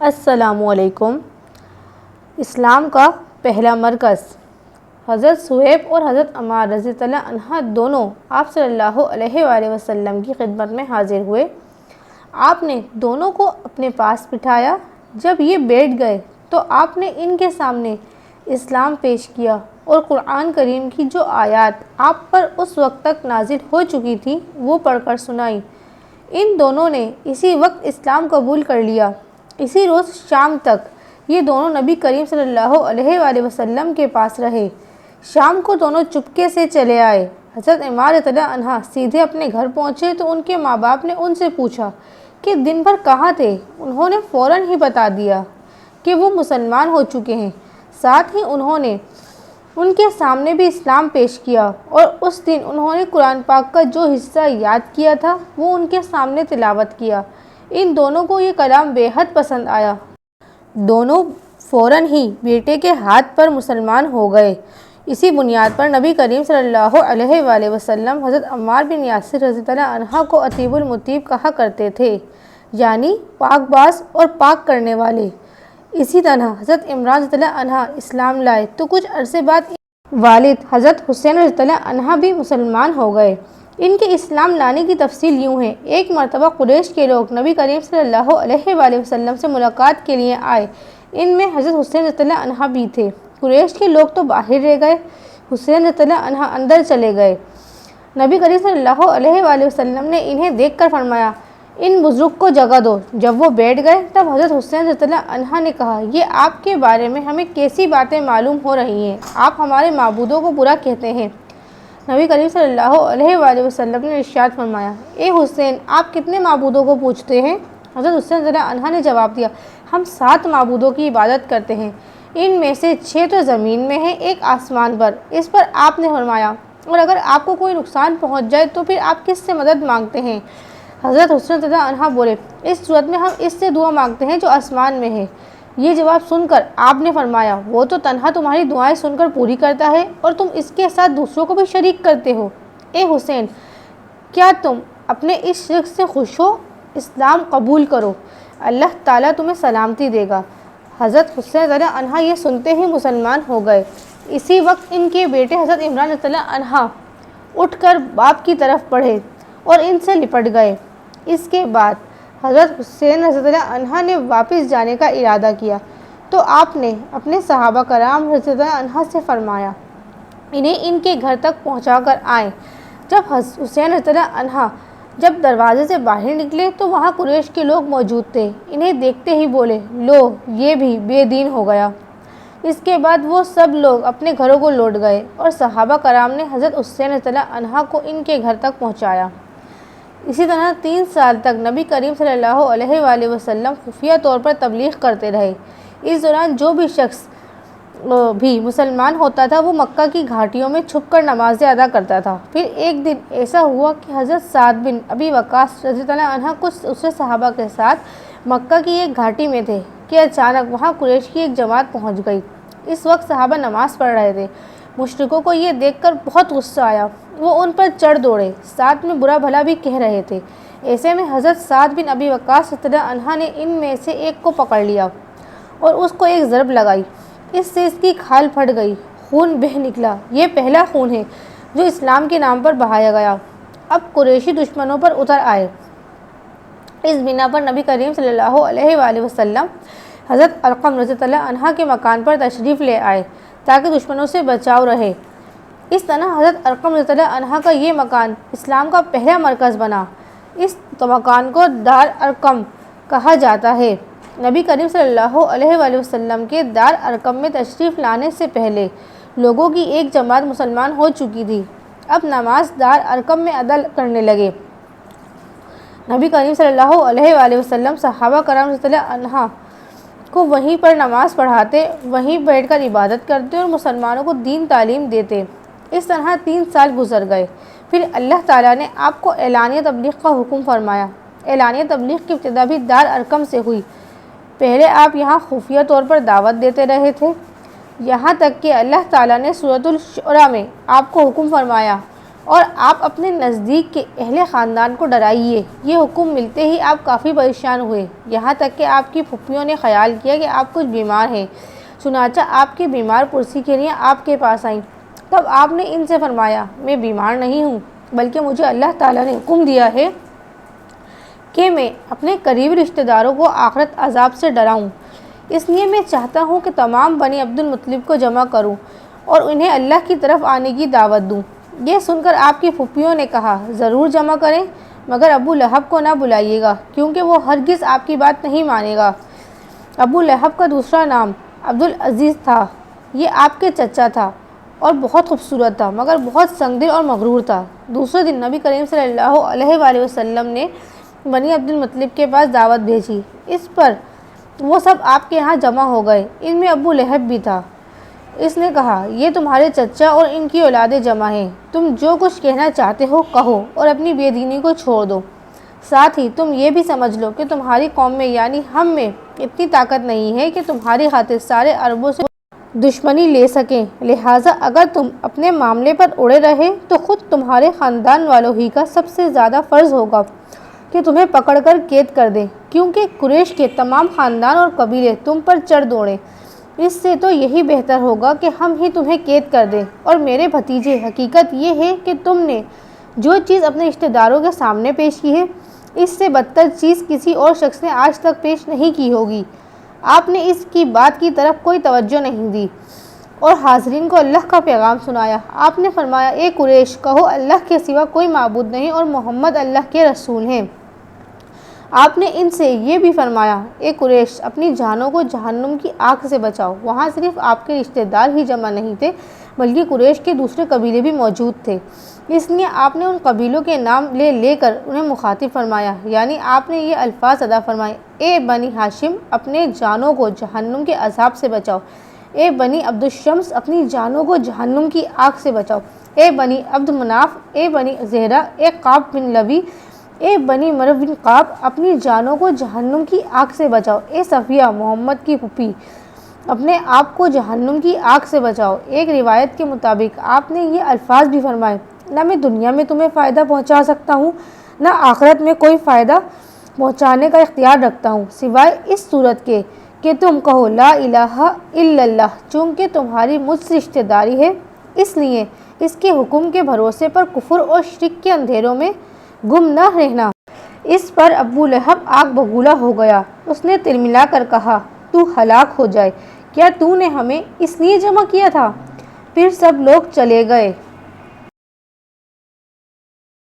السلام علیکم۔ اسلام کا پہلا مرکز۔ حضرت صہیب اور حضرت عمار رضی اللہ عنہ دونوں آپ صلی اللہ علیہ وآلہ وسلم کی خدمت میں حاضر ہوئے۔ آپ نے دونوں کو اپنے پاس بٹھایا۔ جب یہ بیٹھ گئے تو آپ نے ان کے سامنے اسلام پیش کیا اور قرآن کریم کی جو آیات آپ پر اس وقت تک نازل ہو چکی تھی وہ پڑھ کر سنائیں۔ ان دونوں نے اسی وقت اسلام قبول کر لیا۔ اسی روز شام تک یہ دونوں نبی کریم صلی اللہ علیہ وآلہ وسلم کے پاس رہے۔ شام کو دونوں چپکے سے چلے آئے۔ حضرت عمار رضی اللہ عنہ سیدھے اپنے گھر پہنچے تو ان کے ماں باپ نے ان سے پوچھا کہ دن بھر کہاں تھے؟ انہوں نے فوراً ہی بتا دیا کہ وہ مسلمان ہو چکے ہیں۔ ساتھ ہی انہوں نے ان کے سامنے بھی اسلام پیش کیا اور اس دن انہوں نے قرآن پاک کا جو حصہ یاد کیا تھا وہ ان کے سامنے تلاوت کیا۔ ان دونوں کو یہ کلام بے حد پسند آیا۔ دونوں فوراً ہی بیٹے کے ہاتھ پر مسلمان ہو گئے۔ اسی بنیاد پر نبی کریم صلی اللہ علیہ وآلہ وسلم حضرت عمار بن یاسر رضی اللہ عنہ کو عتیب المطیب کہا کرتے تھے، یعنی پاک باز اور پاک کرنے والے۔ اسی طرح حضرت عمران رضی اللہ عنہ اسلام لائے تو کچھ عرصے بعد والد حضرت حسین رضی اللہ عنہ بھی مسلمان ہو گئے۔ ان کے اسلام لانے کی تفصیل یوں ہے۔ ایک مرتبہ قریش کے لوگ نبی کریم صلی اللہ علیہ وآلہ وسلم سے ملاقات کے لیے آئے۔ ان میں حضرت حسین رضی اللہ عنہ بھی تھے۔ قریش کے لوگ تو باہر رہ گئے، حسین رضی اللہ عنہ اندر چلے گئے۔ نبی کریم صلی اللہ علیہ وآلہ وسلم نے انہیں دیکھ کر فرمایا، ان بزرگ کو جگہ دو۔ جب وہ بیٹھ گئے تب حضرت حسین رضی اللہ عنہ نے کہا، یہ آپ کے بارے میں ہمیں کیسی باتیں معلوم ہو رہی ہیں؟ آپ ہمارے معبودوں کو برا کہتے ہیں۔ نبی کریم صلی اللہ علیہ وآلہ وسلم نے ارشاد فرمایا، اے حسین، آپ کتنے معبودوں کو پوجتے ہیں؟ حضرت حسین رضی اللہ عنہ نے جواب دیا، ہم 7 معبودوں کی عبادت کرتے ہیں، ان میں سے 6 تو زمین میں ہیں، ایک آسمان پر۔ اس پر آپ نے فرمایا، اور اگر آپ کو کوئی نقصان پہنچ جائے تو پھر آپ کس سے مدد مانگتے ہیں؟ حضرت حسین رضی اللہ عنہ بولے، اس صورت میں ہم اس سے دعا مانگتے ہیں جو آسمان میں ہے۔ یہ جواب سن کر آپ نے فرمایا، وہ تو تنہا تمہاری دعائیں سن کر پوری کرتا ہے اور تم اس کے ساتھ دوسروں کو بھی شریک کرتے ہو۔ اے حسین، کیا تم اپنے اس شرک سے خوش ہو؟ اسلام قبول کرو، اللہ تعالیٰ تمہیں سلامتی دے گا۔ حضرت حسین رضی اللہ عنہ یہ سنتے ہی مسلمان ہو گئے۔ اسی وقت ان کے بیٹے حضرت عمران رضی اللہ عنہ اٹھ کر باپ کی طرف بڑھے اور ان سے لپٹ گئے۔ اس کے بعد حضرت حسین رضی اللہ عنہ نے واپس جانے کا ارادہ کیا تو آپ نے اپنے صحابہ کرام رضی اللہ عنہ سے فرمایا، انہیں ان کے گھر تک پہنچا کر آئیں۔ جب حسین رضی اللہ عنہ جب دروازے سے باہر نکلے تو وہاں قریش کے لوگ موجود تھے۔ انہیں دیکھتے ہی بولے، لو، یہ بھی بے دین ہو گیا۔ اس کے بعد وہ سب لوگ اپنے گھروں کو لوٹ گئے اور صحابہ کرام نے حضرت حسین رضی اللہ عنہ کو ان کے گھر تک پہنچایا۔ اسی طرح 3 سال تک نبی کریم صلی اللہ علیہ وآلہ وسلم خفیہ طور پر تبلیغ کرتے رہے۔ اس دوران جو بھی شخص بھی مسلمان ہوتا تھا وہ مکہ کی گھاٹیوں میں چھپ کر نمازیں ادا کرتا تھا۔ پھر ایک دن ایسا ہوا کہ حضرت سعد بن ابی وقاص رضی اللہ عنہ کچھ دوسرے صحابہ کے ساتھ مکہ کی ایک گھاٹی میں تھے کہ اچانک وہاں قریش کی ایک جماعت پہنچ گئی۔ اس وقت صحابہ نماز پڑھ رہے تھے۔ مشرکوں کو یہ دیکھ کر بہت غصہ آیا، وہ ان پر چڑھ دوڑے، ساتھ میں برا بھلا بھی کہہ رہے تھے۔ ایسے میں حضرت سعد بن ابی وقاص رضی اللہ عنہ نے ان میں سے ایک کو پکڑ لیا اور اس کو ایک ضرب لگائی۔ اس سے اس کی کھال پھٹ گئی، خون بہہ نکلا۔ یہ پہلا خون ہے جو اسلام کے نام پر بہایا گیا۔ اب قریشی دشمنوں پر اتر آئے۔ اس بنا پر نبی کریم صلی اللہ علیہ وآلہ وسلم حضرت ارقم رضی اللہ عنہ کے مکان پر تشریف لے آئے تاکہ دشمنوں سے بچاؤ رہے۔ اس طرح حضرت ارقم رضی اللہ عنہ کا یہ مکان اسلام کا پہلا مرکز بنا۔ اس مکان کو دار ارقم کہا جاتا ہے۔ نبی کریم صلی اللہ علیہ وآلہ وسلم کے دار ارقم میں تشریف لانے سے پہلے لوگوں کی ایک جماعت مسلمان ہو چکی تھی۔ اب نماز دار ارقم میں ادا کرنے لگے۔ نبی کریم صلی اللہ علیہ وآلہ وسلم صحابہ کرام رضی اللہ عنہ کو وہیں پر نماز پڑھاتے، وہیں بیٹھ کر عبادت کرتے اور مسلمانوں کو دین تعلیم دیتے۔ اس طرح 3 سال گزر گئے۔ پھر اللہ تعالیٰ نے آپ کو اعلانیہ تبلیغ کا حکم فرمایا۔ اعلانیہ تبلیغ کی ابتدا بھی دار ارقم سے ہوئی۔ پہلے آپ یہاں خفیہ طور پر دعوت دیتے رہے تھے، یہاں تک کہ اللہ تعالیٰ نے سورۃ الشعراء میں آپ کو حکم فرمایا، اور آپ اپنے نزدیک کے اہل خاندان کو ڈرائیے۔ یہ حکم ملتے ہی آپ کافی پریشان ہوئے، یہاں تک کہ آپ کی پھوپھیوں نے خیال کیا کہ آپ کچھ بیمار ہیں، چنانچہ آپ کی بیمار پرسی کے لیے آپ کے پاس آئیں۔ تب آپ نے ان سے فرمایا، میں بیمار نہیں ہوں، بلکہ مجھے اللہ تعالیٰ نے حکم دیا ہے کہ میں اپنے قریبی رشتہ داروں کو آخرت عذاب سے ڈراؤں، اس لیے میں چاہتا ہوں کہ تمام بنی عبد المطلب کو جمع کروں اور انہیں اللہ کی طرف آنے کی دعوت دوں۔ یہ سن کر آپ کی پھوپھیوں نے کہا، ضرور جمع کریں، مگر ابو لہب کو نہ بلائیے گا، کیونکہ وہ ہرگز آپ کی بات نہیں مانے گا۔ ابو لہب کا دوسرا نام عبد العزیز تھا۔ یہ آپ کے چچا تھا اور بہت خوبصورت تھا، مگر بہت سنگ دل اور مغرور تھا۔ دوسرے دن نبی کریم صلی اللہ علیہ وآلہ وسلم نے بنی عبد المطلب کے پاس دعوت بھیجی۔ اس پر وہ سب آپ کے ہاں جمع ہو گئے، ان میں ابو لہب بھی تھا۔ اس نے کہا، یہ تمہارے چچا اور ان کی اولادیں جمع ہیں، تم جو کچھ کہنا چاہتے ہو کہو اور اپنی بے دینی کو چھوڑ دو۔ ساتھ ہی تم یہ بھی سمجھ لو کہ تمہاری قوم میں یعنی ہم میں اتنی طاقت نہیں ہے کہ تمہاری خاطر سارے عربوں سے دشمنی لے سکیں، لہٰذا اگر تم اپنے معاملے پر اڑے رہے تو خود تمہارے خاندان والوں ہی کا سب سے زیادہ فرض ہوگا کہ تمہیں پکڑ کر قید کر دیں، کیونکہ قریش کے تمام خاندان اور قبیلے تم پر چڑھ دوڑیں۔ اس سے تو یہی بہتر ہوگا کہ ہم ہی تمہیں قید کر دیں۔ اور میرے بھتیجے، حقیقت یہ ہے کہ تم نے جو چیز اپنے رشتہ داروں کے سامنے پیش کی ہے، اس سے بدتر چیز کسی اور شخص نے آج تک پیش نہیں کی ہوگی۔ آپ نے اس کی بات کی طرف کوئی توجہ نہیں دی اور حاضرین کو اللہ کا پیغام سنایا۔ آپ نے فرمایا، اے قریش، کہو اللہ کے سوا کوئی معبود نہیں اور محمد اللہ کے رسول ہیں۔ آپ نے ان سے یہ بھی فرمایا، اے قریش، اپنی جانوں کو جہنم کی آگ سے بچاؤ۔ وہاں صرف آپ کے رشتہ دار ہی جمع نہیں تھے، بلکہ قریش کے دوسرے قبیلے بھی موجود تھے، اس لیے آپ نے ان قبیلوں کے نام لے کر انہیں مخاطب فرمایا، یعنی آپ نے یہ الفاظ ادا فرمائے، اے بنی ہاشم، اپنے جانوں کو جہنم کے عذاب سے بچاؤ۔ اے بنی عبد الشمس، اپنی جانوں کو جہنم کی آگ سے بچاؤ۔ اے بنی عبد مناف، اے بنی زہرہ، اے قعب بن لبی، اے بنی مرو بن قعب، اپنی جانوں کو جہنم کی آگ سے بچاؤ۔ اے صفیہ، محمد کی پھوپھی، اپنے آپ کو جہنم کی آگ سے بچاؤ۔ ایک روایت کے مطابق آپ نے یہ الفاظ بھی فرمائے، نہ میں دنیا میں تمہیں فائدہ پہنچا سکتا ہوں، نہ آخرت میں کوئی فائدہ پہنچانے کا اختیار رکھتا ہوں، سوائے اس صورت کے کہ تم کہو لا الہ الا اللہ۔ چونکہ تمہاری مجھ سے رشتہ داری ہے، اس لیے اس کے حکم کے بھروسے پر کفر اور شرک کے اندھیروں میں گم نہ رہنا۔ اس پر ابو لہب آگ بگولا ہو گیا۔ اس نے تلملا کر کہا، تو ہلاک ہو جائے، کیا تو نے ہمیں اس لیے جمع کیا تھا؟ پھر سب لوگ چلے گئے۔